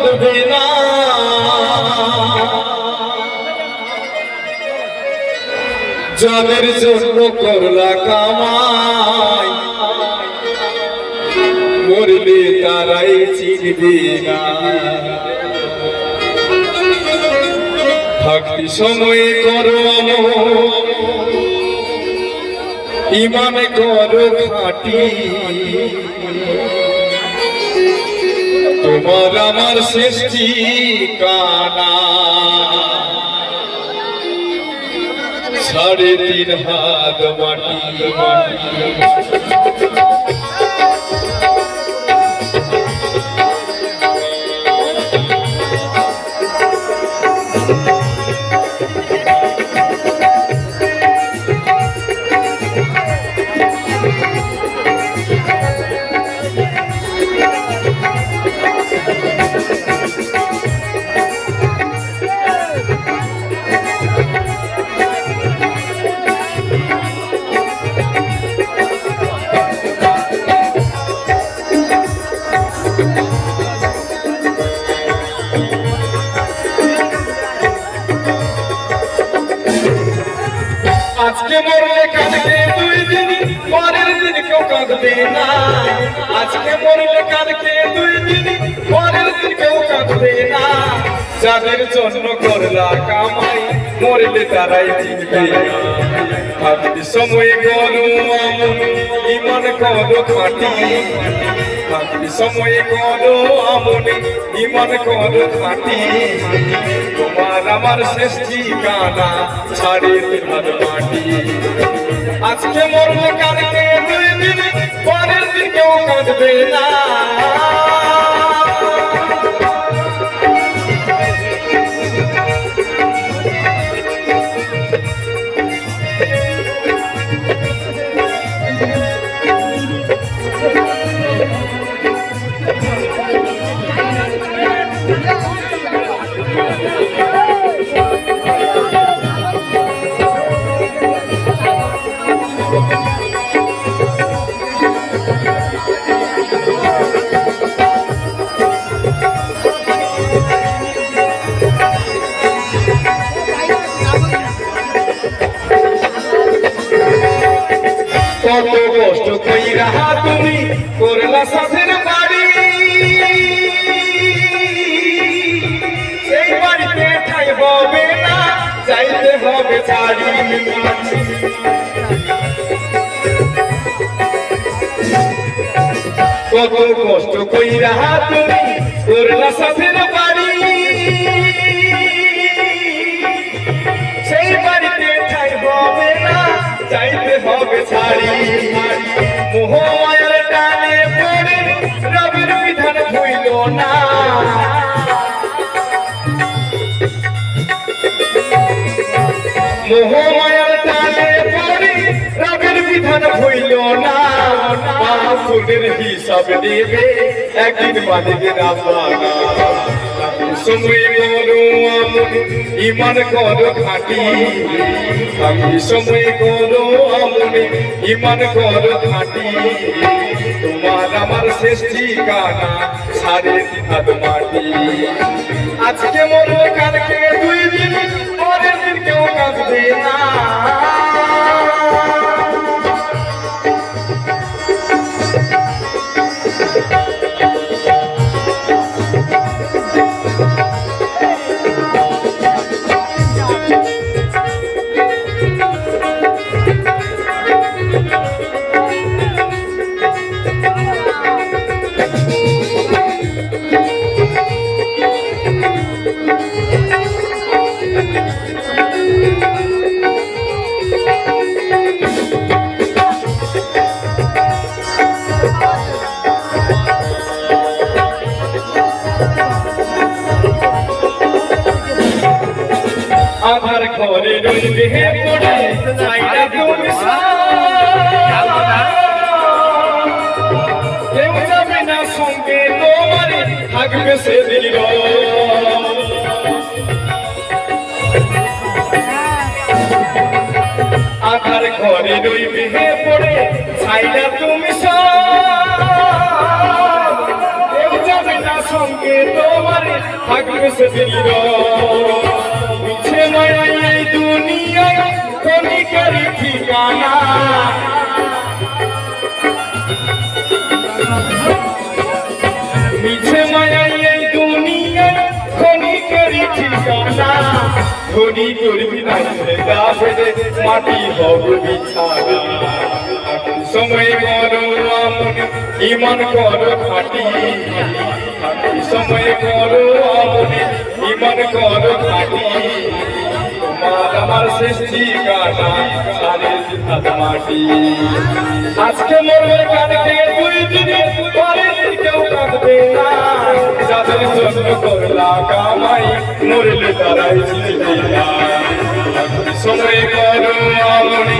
কাঁদবে না যাদের জন্য করলা কামাই মরবে তারাই চিনবে না থাকতে সময়ে করো ইমানে করো খাঁটি তোমার আমার শেষ ঠিকানা 3.5 হাত মাটি আজকে মরলে কালকে 2 দিন পরের দিন কেউ কাঁদবে না আজকে মরলে কালকে 2 দিন পরের দিন কেউ কাঁদবে না যাদের জন্য করলা কামাই মরলে তারাই চিনবে না থাকতে সময় করো আমন ইমান করো খাঁটি থাকতে সময় করো আমন ইমান করো খাঁটি তোমার আমার শেষ ঠিকানা 3.5 হাত মাটি আজকে মরলে কালকে 2 দিন পরের দিন কেউ কাঁদবে না কত কষ্ট কইরা তুমি করলা সাথের বাড়ি এই বাড়িতে ঠাই হবে না যাইতে হবে ছাড়ি কত কষ্ট কইরা তুমি করলা সাথের বাড়ি সেই বাড়িতে ঠাই হবে না যাইতে হবে ছাড়ি মোহ মায়ার টানে পড়ে রবির বিধান হইল না মোহ মায়ার টানে পড়ে রবির বিধান হইল না ফুলের হিসাব দেবে একদিন বাঁধবে রাবানা সময় করো আমন ইমান করো খাঁটি সময় করো আমন ইমান করো খাঁটি তোমার আমার শেষ ঠিকানা 3.5 হাত মাটি আজকে মরলে কালকে 2 দিন পরের দিন কেউ কাঁদবে না আধার ঘরে রইবে পড়ে চাইরা তুমি কেউ যাবে না সঙ্গে তোমার থাকবে সেদিন আধার ঘরে রইবে পড়ে চাইরা তুমি কেউ যাবে না সঙ্গে তোমার থাকবে সেদিন মিছে মায়াই এই দুনিয়ায় ক্ষণিকের ঠিকানা মিছে মায়াই এই দুনিয়ায় ক্ষণিকের ঠিকানা ধনী করবি না মাটি হবে বিছানা সময় করো আমন ইমান করো খাটি সময় করো আমন ইমান করো খাটি তোমার আমার শেষ ঠিকানা সারে মাটি আজকে মরবে কালকে দুই দিনে পরের দিন কেউ কাঁদবে না যাদের জন্য করলা কামাই মরলে তারাই চিনবে না সময় করো আমন